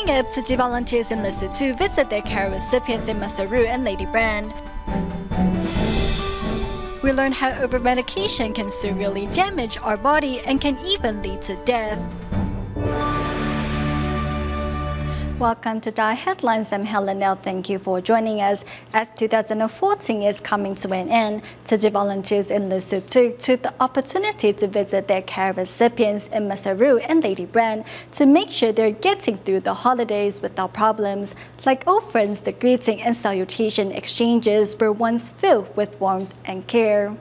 Coming up, Tzu Chi volunteers in Lesotho visit their care recipients in Maseru and Ladybrand. We learn how overmedication can severely damage our body and can even lead to death. Welcome to DaAi Headlines. I'm Helen L. Thank you for joining us. As 2014 is coming to an end, Tzu Chi volunteers in Lesotho took the opportunity to visit their care recipients in Maseru and Ladybrand to make sure they're getting through the holidays without problems. Like old friends, the greeting and salutation exchanges were once filled with warmth and care.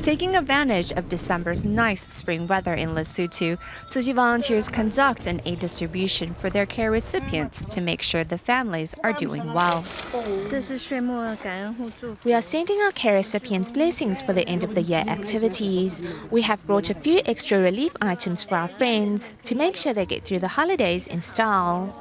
Taking advantage of December's nice spring weather in Lesotho, Tzu Chi volunteers conduct an aid distribution for their care recipients to make sure the families are doing well. We are sending our care recipients blessings for the end of the year activities. We have brought a few extra relief items for our friends to make sure they get through the holidays in style.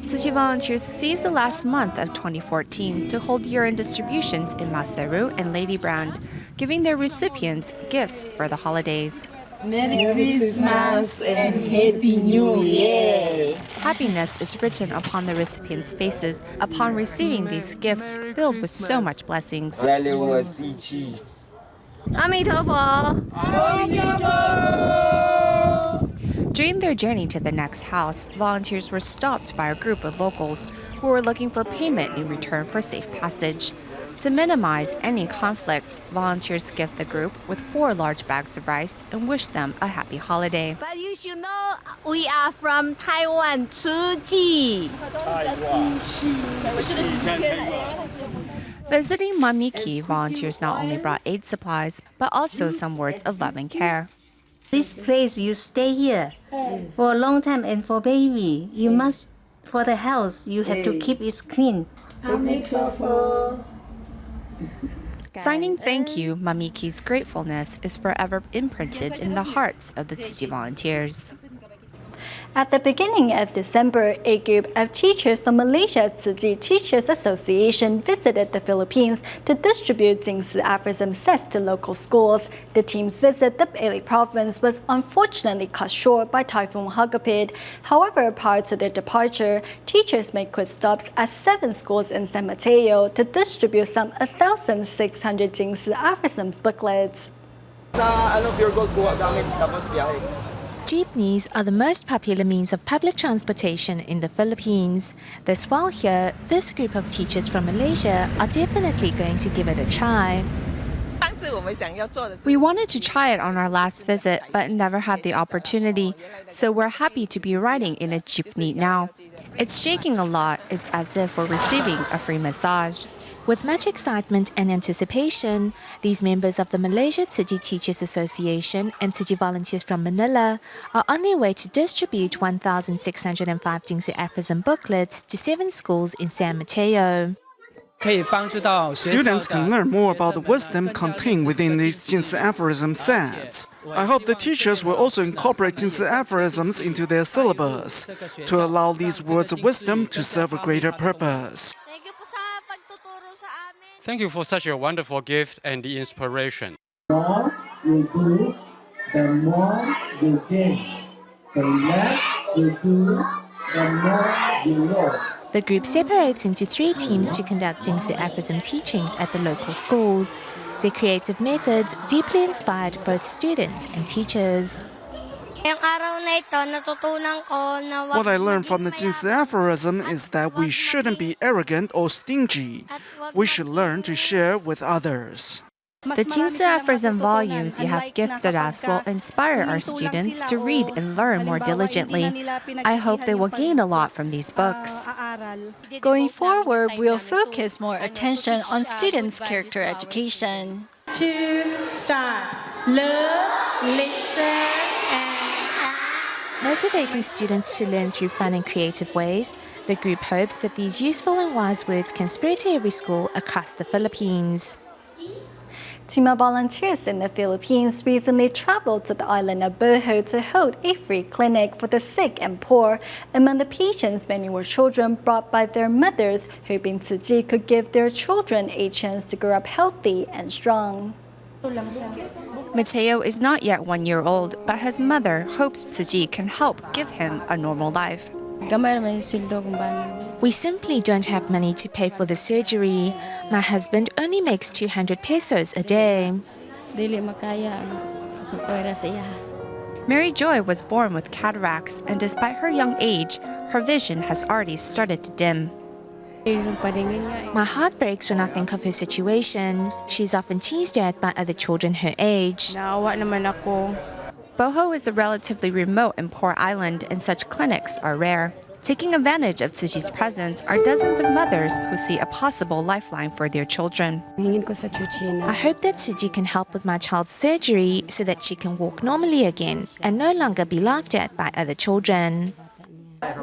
Tzu Chi volunteers seized the last month of 2014 to hold year-end distributions in Maseru and Ladybrand, giving their recipients gifts for the holidays. Merry Christmas and Happy New Year! Happiness is written upon the recipients' faces upon receiving these gifts filled with so much blessings. During their journey to the next house, volunteers were stopped by a group of locals who were looking for payment in return for safe passage. To minimize any conflict, volunteers gift the group with 4 large bags of rice and wish them a happy holiday. But you should know we are from Taiwan, Tzu Chi. Visiting Mamiki, volunteers not only brought aid supplies, but also some words of love and care. This place, you stay here for a long time, and for baby, you must, for the house, you have to keep it clean. Signing thank you, Mamiki's gratefulness is forever imprinted in the hearts of the Tzu Chi volunteers. At the beginning of December, a group of teachers from Malaysia Tzu Chi Teachers Association visited the Philippines to distribute Jingzi aphorism sets to local schools. The team's visit to Bohol province was unfortunately cut short by Typhoon Hagapit. However, prior to their departure, teachers made quick stops at 7 schools in San Mateo to distribute some 1,600 Jingzi aphorism booklets. Jeepneys are the most popular means of public transportation in the Philippines. Thus, while here, this group of teachers from Malaysia are definitely going to give it a try. We wanted to try it on our last visit, but never had the opportunity, so we're happy to be riding in a jeepney now. It's shaking a lot. It's as if we're receiving a free massage. With much excitement and anticipation, these members of the Malaysia Tzu Chi Teachers Association and Tzu Chi volunteers from Manila are on their way to distribute 1,605 Jingzi aphorism booklets to 7 schools in San Mateo. Students can learn more about the wisdom contained within these Jingzi aphorism sets. I hope the teachers will also incorporate Jingzi aphorisms into their syllabus to allow these words of wisdom to serve a greater purpose. Thank you for such a wonderful gift and the inspiration. The more you do, the more you gain. The less you do, the more you lose. The group separates into 3 teams to conduct Jingzi aphorism teachings at the local schools. Their creative methods deeply inspired both students and teachers. What I learned from the Jingzi aphorism is that we shouldn't be arrogant or stingy. We should learn to share with others. The Jingzi aphorism volumes you have gifted us will inspire our students to read and learn more diligently. I hope they will gain a lot from these books. Going forward, we'll focus more attention on students' character education. Start. Learn, listen, Motivating students to learn through fun and creative ways, the group hopes that these useful and wise words can spread to every school across the Philippines. Team of volunteers in the Philippines recently traveled to the island of Bohol to hold a free clinic for the sick and poor. Among the patients, many were children brought by their mothers, hoping Tzu Chi could give their children a chance to grow up healthy and strong. Mateo is not yet 1 year old, but his mother hopes Tzu Chi can help give him a normal life. We simply don't have money to pay for the surgery. My husband only makes 200 pesos a day. Mary Joy was born with cataracts, and despite her young age, her vision has already started to dim. My heart breaks when I think of her situation. She's often teased at by other children her age. Bohol is a relatively remote and poor island, and such clinics are rare. Taking advantage of Tzu Chi's presence are dozens of mothers who see a possible lifeline for their children. I hope that Tzu Chi can help with my child's surgery so that she can walk normally again and no longer be laughed at by other children. I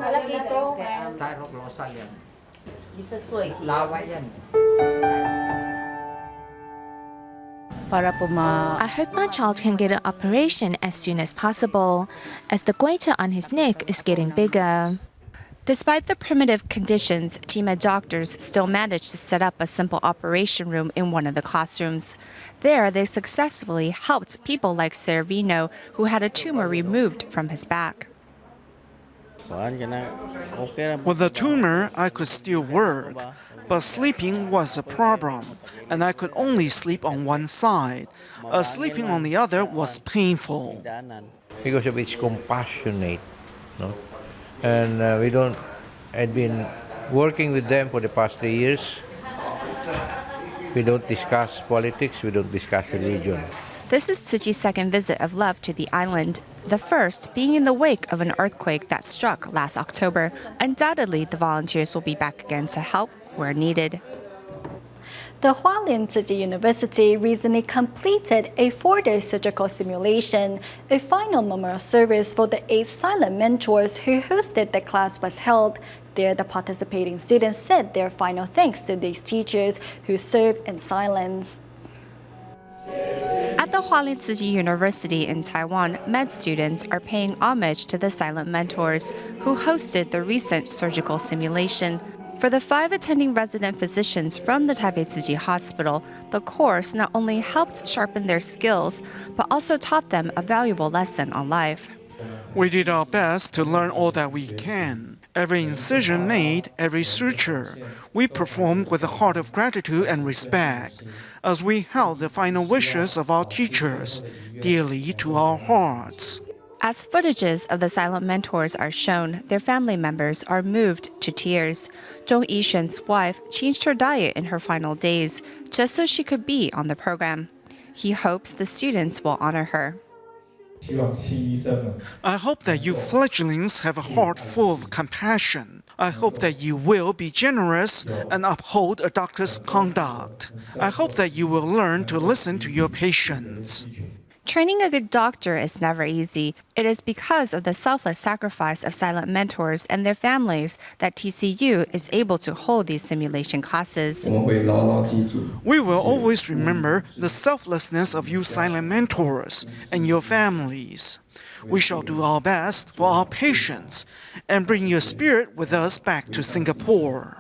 hope my child can get an operation as soon as possible, as the goiter on his neck is getting bigger. Despite the primitive conditions, Tima doctors still managed to set up a simple operation room in one of the classrooms. There, they successfully helped people like Servino, who had a tumor removed from his back. With the tumor, I could still work, but sleeping was a problem, and I could only sleep on one side. Sleeping on the other was painful. Because of its compassionate, no? And I'd been working with them for the past 3 years. We don't discuss politics, we don't discuss religion. This is Tzu Chi's second visit of love to the island, the first being in the wake of an earthquake that struck last October. Undoubtedly, the volunteers will be back again to help where needed. The Hualien Tzu Chi University recently completed a 4-day surgical simulation. A final memorial service for the 8 silent mentors who hosted the class was held. There, the participating students said their final thanks to these teachers who served in silence. At the Hualien Tzu Chi University in Taiwan, med students are paying homage to the silent mentors who hosted the recent surgical simulation. For the 5 attending resident physicians from the Taipei Tzu Chi Hospital, the course not only helped sharpen their skills, but also taught them a valuable lesson on life. We did our best to learn all that we can. Every incision made, every suture, we performed with a heart of gratitude and respect, as we held the final wishes of our teachers dearly to our hearts. As footages of the silent mentors are shown, their family members are moved to tears. Zhong Yixuan's wife changed her diet in her final days just so she could be on the program. He hopes the students will honor her. I hope that you fledglings have a heart full of compassion. I hope that you will be generous and uphold a doctor's conduct. I hope that you will learn to listen to your patients. Training a good doctor is never easy. It is because of the selfless sacrifice of silent mentors and their families that TCU is able to hold these simulation classes. We will always remember the selflessness of you silent mentors and your families. We shall do our best for our patients and bring your spirit with us back to Singapore.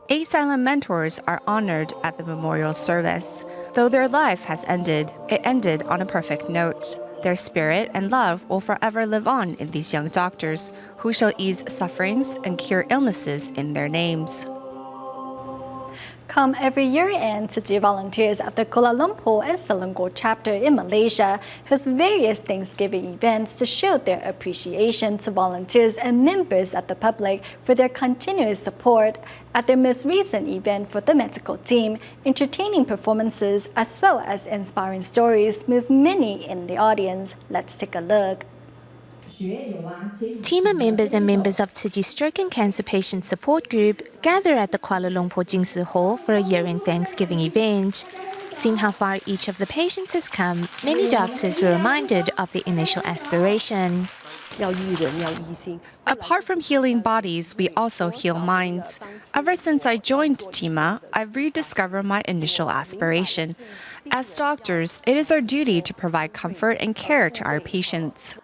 8 silent mentors are honored at the memorial service. Though their life has ended, it ended on a perfect note. Their spirit and love will forever live on in these young doctors who shall ease sufferings and cure illnesses in their names. Come every year, and Tzu Chi volunteers at the Kuala Lumpur and Selangor chapter in Malaysia host various Thanksgiving events to show their appreciation to volunteers and members of the public for their continuous support. At their most recent event for the medical team, entertaining performances as well as inspiring stories moved many in the audience. Let's take a look. TIMA members and members of Tzu Chi Stroke and Cancer Patient Support Group gather at the Kuala Lumpur Jingsi Hall for a year-end Thanksgiving event. Seeing how far each of the patients has come, many doctors were reminded of their initial aspiration. Apart from healing bodies, we also heal minds. Ever since I joined TIMA, I've rediscovered my initial aspiration. As doctors, it is our duty to provide comfort and care to our patients.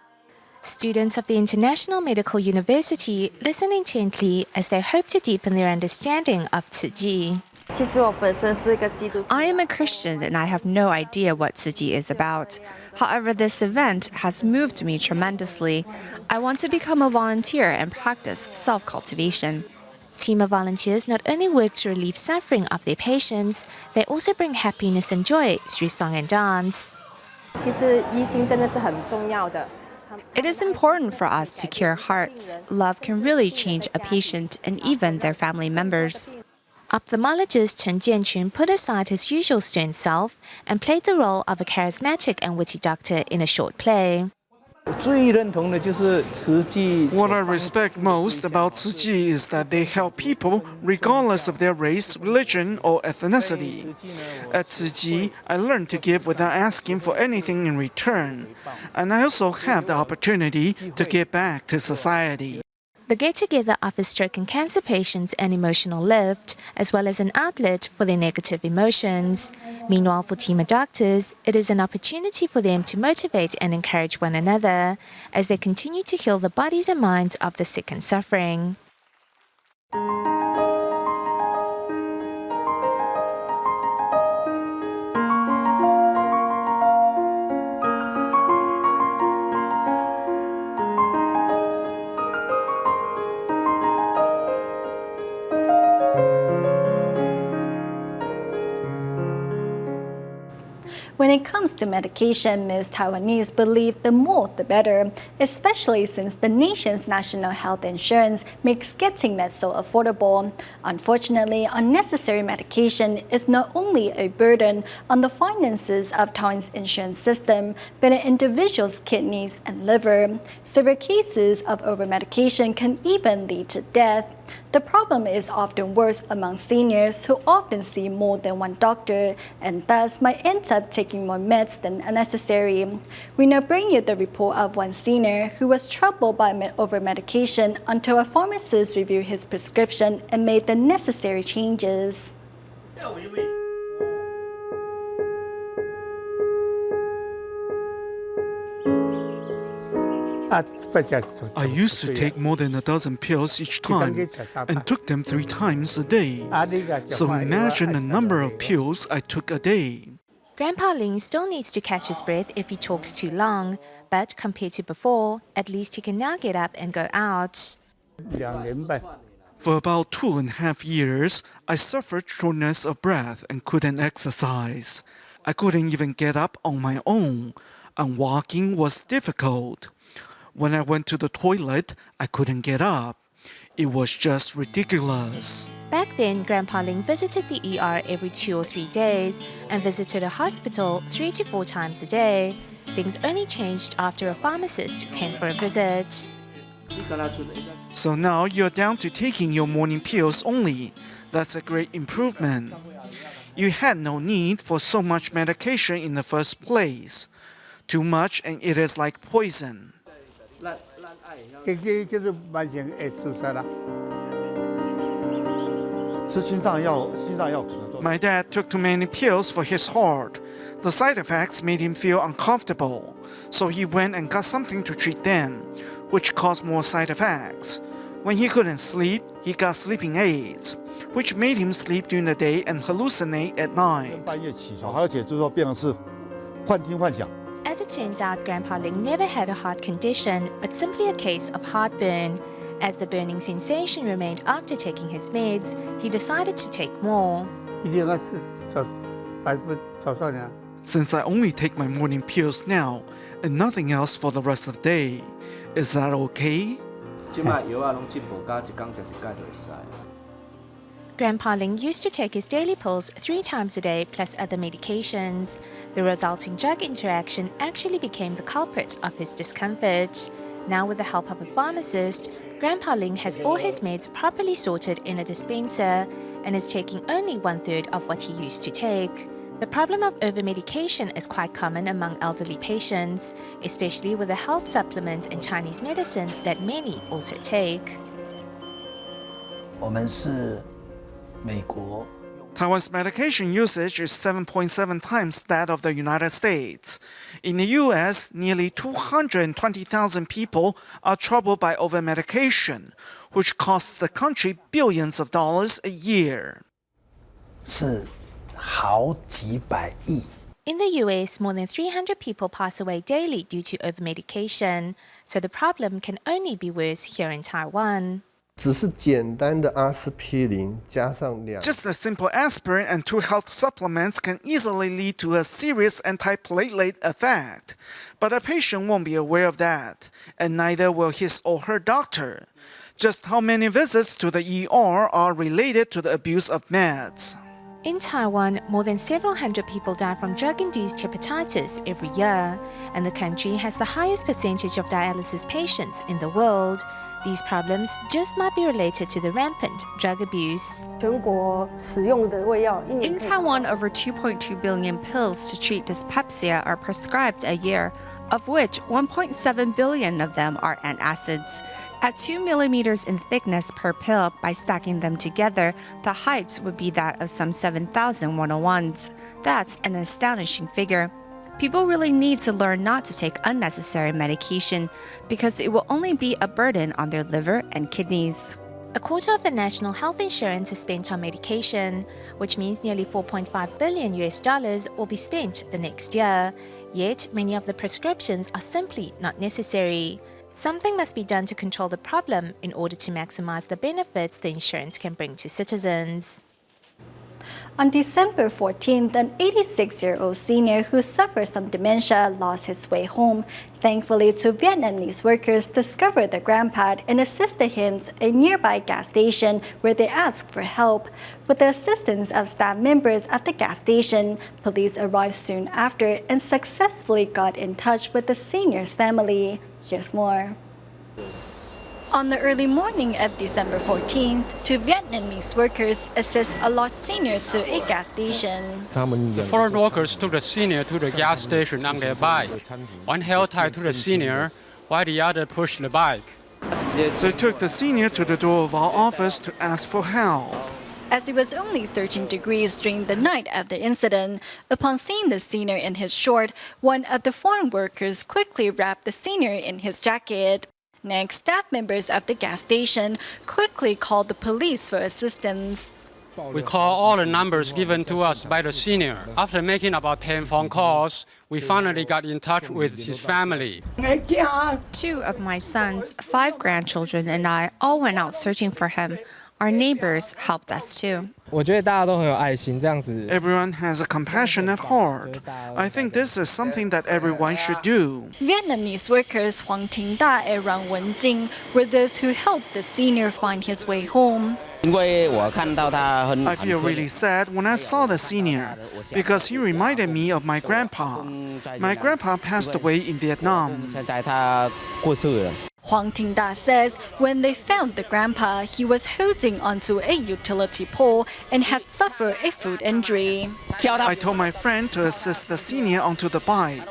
Students of the International Medical University listen intently as they hope to deepen their understanding of Tzu Chi. I am a Christian and I have no idea what Tzu Chi is about. However, this event has moved me tremendously. I want to become a volunteer and practice self-cultivation. Team of volunteers not only work to relieve suffering of their patients, they also bring happiness and joy through song and dance. It is important for us to cure hearts. Love can really change a patient and even their family members. Ophthalmologist Chen Jianqun put aside his usual stern self and played the role of a charismatic and witty doctor in a short play. What I respect most about Tzu Chi is that they help people regardless of their race, religion, or ethnicity. At Tzu Chi, I learned to give without asking for anything in return, and I also have the opportunity to give back to society. The get-together offers stroke and cancer patients an emotional lift, as well as an outlet for their negative emotions. Meanwhile, for team of doctors, it is an opportunity for them to motivate and encourage one another as they continue to heal the bodies and minds of the sick and suffering. When it comes to medication, most Taiwanese believe the more the better, especially since the nation's national health insurance makes getting meds so affordable. Unfortunately, unnecessary medication is not only a burden on the finances of Taiwan's insurance system, but an individual's kidneys and liver. Severe cases of overmedication can even lead to death. The problem is often worse among seniors who often see more than one doctor and thus might end up taking more meds than necessary. We now bring you the report of one senior who was troubled by overmedication until a pharmacist reviewed his prescription and made the necessary changes. I used to take more than a dozen pills each time and took them 3 times a day. So imagine the number of pills I took a day. Grandpa Ling still needs to catch his breath if he talks too long, but compared to before, at least he can now get up and go out. For about 2.5 years, I suffered shortness of breath and couldn't exercise. I couldn't even get up on my own, and walking was difficult. When I went to the toilet, I couldn't get up. It was just ridiculous. Back then, Grandpa Ling visited the ER every 2 or 3 days and visited a hospital 3 to 4 times a day. Things only changed after a pharmacist came for a visit. So now you're down to taking your morning pills only. That's a great improvement. You had no need for so much medication in the first place. Too much and it is like poison. My dad took too many pills for his heart. The side effects made him feel uncomfortable, so he went and got something to treat them, which caused more side effects. When he couldn't sleep, he got sleeping aids, which made him sleep during the day and hallucinate at night. As it turns out, Grandpa Ling never had a heart condition, but simply a case of heartburn. As the burning sensation remained after taking his meds, he decided to take more. Since I only take my morning pills now and nothing else for the rest of the day, is that okay? Grandpa Ling used to take his daily pills 3 times a day plus other medications. The resulting drug interaction actually became the culprit of his discomfort. Now, with the help of a pharmacist, Grandpa Ling has all his meds properly sorted in a dispenser and is taking only 1/3 of what he used to take. The problem of overmedication is quite common among elderly patients, especially with the health supplements and Chinese medicine that many also take. Taiwan's medication usage is 7.7 times that of the United States. In the U.S., nearly 220,000 people are troubled by overmedication, which costs the country billions of dollars a year. 是好几百亿。 In the US, more than 300 people pass away daily due to overmedication, so the problem can only be worse here in Taiwan. 只是简单的阿司匹林加上Just a simple aspirin and 2 health supplements can easily lead to a serious antiplatelet effect. But a patient won't be aware of that, and neither will his or her doctor. Just how many visits to the ER are related to the abuse of meds. In Taiwan, more than several hundred people die from drug-induced hepatitis every year, and the country has the highest percentage of dialysis patients in the world. These problems just might be related to the rampant drug abuse. In Taiwan, over 2.2 billion pills to treat dyspepsia are prescribed a year, of which 1.7 billion of them are antacids. At 2 millimeters in thickness per pill, by stacking them together, the heights would be that of some 7,000 101s. That's an astonishing figure. People really need to learn not to take unnecessary medication because it will only be a burden on their liver and kidneys. A quarter of the national health insurance is spent on medication, which means nearly $4.5 billion will be spent the next year. Yet, many of the prescriptions are simply not necessary. Something must be done to control the problem in order to maximize the benefits the insurance can bring to citizens. On December 14th, an 86-year-old senior who suffers from dementia lost his way home. Thankfully, 2 Vietnamese workers discovered the grandpa and assisted him to a nearby gas station where they asked for help. With the assistance of staff members at the gas station, police arrived soon after and successfully got in touch with the senior's family. Here's more. On the early morning of December 14th, 2 Vietnamese workers assist a lost senior to a gas station. The foreign workers took the senior to the gas station on their bike. One held tight to the senior, while the other pushed the bike. They took the senior to the door of our office to ask for help. As it was only 13 degrees during the night of the incident, upon seeing the senior in his short, one of the foreign workers quickly wrapped the senior in his jacket. Next, staff members of the gas station quickly called the police for assistance. We called all the numbers given to us by the senior. After making about 10 phone calls, we finally got in touch with his family. 2 of my sons, 5 grandchildren, and I all went out searching for him. Our neighbors helped us too. Everyone has a compassionate heart. I think this is something that everyone should do. Vietnamese workers Huang Ting Da and Rang Wenjing were those who helped the senior find his way home. I feel really sad when I saw the senior because he reminded me of my grandpa. My grandpa passed away in Vietnam. Huang Ting Da says when they found the grandpa, he was holding onto a utility pole and had suffered a foot injury. I told my friend to assist the senior onto the bike.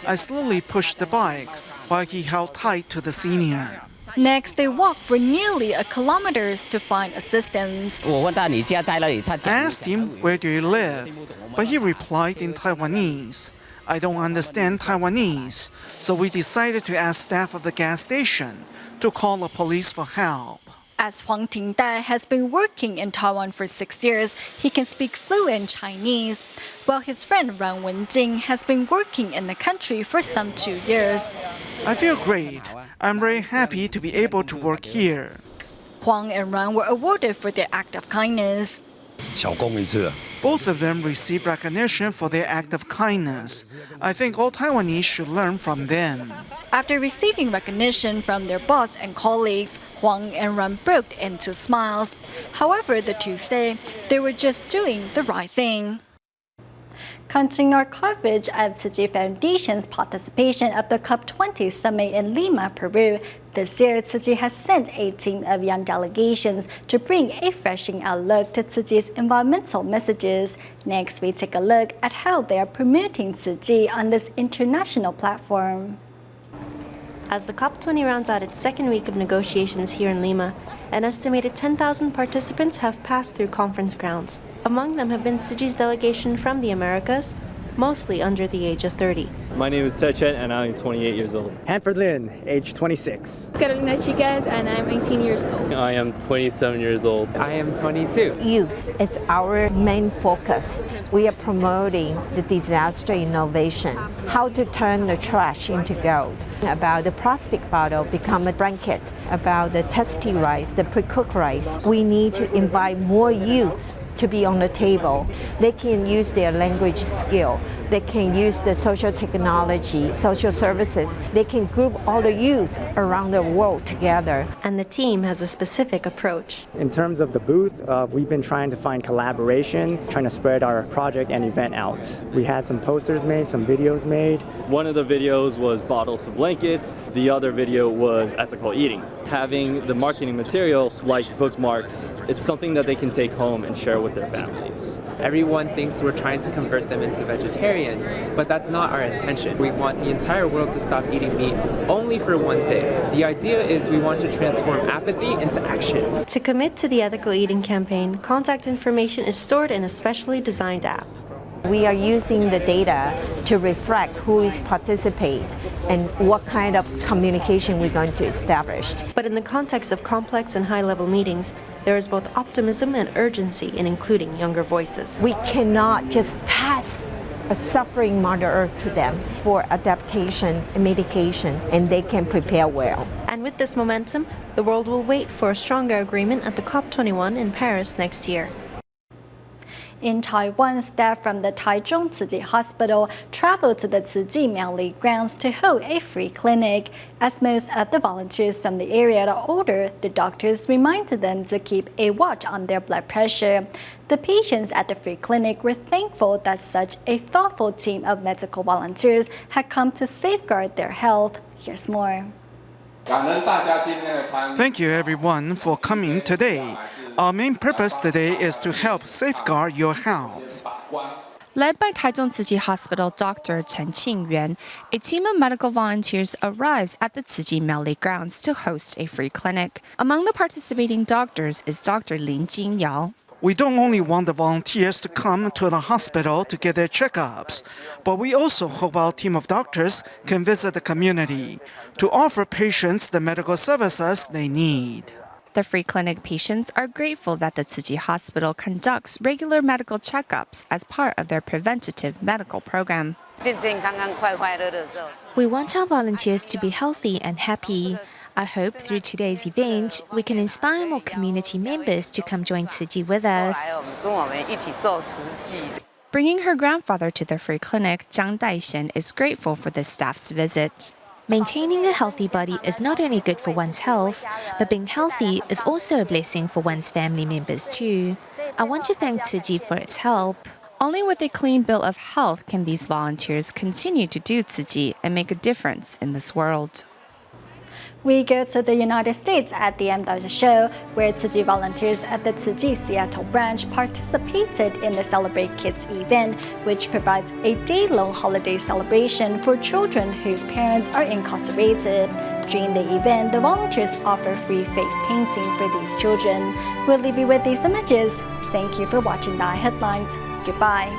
I slowly pushed the bike while he held tight to the senior. Next, they walked for nearly a kilometer to find assistance. I asked him, "Where do you live?" But he replied in Taiwanese. I don't understand Taiwanese, so we decided to ask staff of the gas station to call the police for help. As Huang Ting Da has been working in Taiwan for 6 years, he can speak fluent Chinese, while his friend Rang Wenjing has been working in the country for some 2 years. I feel great. I'm very happy to be able to work here. Huang and Rang were awarded for their act of kindness. Both of them received recognition for their act of kindness. I think all Taiwanese should learn from them. After receiving recognition from their boss and colleagues, Huang and Rang broke into smiles. However, the 2 say they were just doing the right thing. Continuing our coverage of Tzu Chi Foundation's participation at the COP20 summit in Lima, Peru, this year Tzu Chi has sent a team of young delegations to bring a freshening outlook to Tzu Chi's environmental messages. Next, we take a look at how they are promoting Tzu Chi on this international platform. As the COP20 rounds out its second week of negotiations here in Lima, an estimated 10,000 participants have passed through conference grounds. Among them have been Tzu Chi's delegation from the Americas, mostly under the age of 30. My name is Tzu Chi, and I'm 28 years old. Hanford Lin, age 26. Carolina Chicas, and I'm 18 years old. I am 27 years old. I am 22. Youth is our main focus. We are promoting the disaster innovation, how to turn the trash into gold, about the plastic bottle become a blanket, about the tasty rice, the pre-cooked rice. We need to invite more youth to be on the table. They can use their language skill. They can use the social technology, social services. They can group all the youth around the world together. And the team has a specific approach. In terms of the booth, we've been trying to find collaboration, trying to spread our project and event out. We had some posters made, some videos made. One of the videos was bottles of blankets. The other video was ethical eating. Having the marketing material like bookmarks, it's something that they can take home and share with their families. Everyone thinks we're trying to convert them into vegetarians, but that's not our intention. We want the entire world to stop eating meat only for one day. The idea is we want to transform apathy into action. To commit to the ethical eating campaign, contact information is stored in a specially designed app. We are using the data to reflect who is participate and what kind of communication we're going to establish. But in the context of complex and high-level meetings, there is both optimism and urgency in including younger voices. We cannot just pass a suffering Mother Earth to them for adaptation and medication, and they can prepare well. And with this momentum, the world will wait for a stronger agreement at the COP21 in Paris next year. In Taiwan, staff from the Taichung Tzu Chi Hospital traveled to the Tzu Chi Miaoli grounds to hold a free clinic. As most of the volunteers from the area are older, the doctors reminded them to keep a watch on their blood pressure. The patients at the free clinic were thankful that such a thoughtful team of medical volunteers had come to safeguard their health. Here's more. Thank you everyone for coming today. Our main purpose today is to help safeguard your health. Led by Taichung Tzu Chi Hospital Dr. Chen Qingyuan, a team of medical volunteers arrives at the Tzu Chi Miaoli grounds to host a free clinic. Among the participating doctors is Dr. Lin Jingyao. We don't only want the volunteers to come to the hospital to get their checkups, but we also hope our team of doctors can visit the community to offer patients the medical services they need. The free clinic patients are grateful that the Tzu Chi Hospital conducts regular medical checkups as part of their preventative medical program. We want our volunteers to be healthy and happy. I hope through today's event, we can inspire more community members to come join Tzu Chi with us. Bringing her grandfather to the free clinic, Zhang Daishen is grateful for the staff's visit. Maintaining a healthy body is not only good for one's health, but being healthy is also a blessing for one's family members too. I want to thank Tzu Chi for its help. Only with a clean bill of health can these volunteers continue to do Tzu Chi and make a difference in this world. We go to the United States at the end of the show, where Tzu Chi volunteers at the Tzu Chi Seattle branch participated in the Celebrate Kids event, which provides a day-long holiday celebration for children whose parents are incarcerated. During the event, the volunteers offer free face painting for these children. We'll leave you with these images. Thank you for watching DaAi Headlines. Goodbye.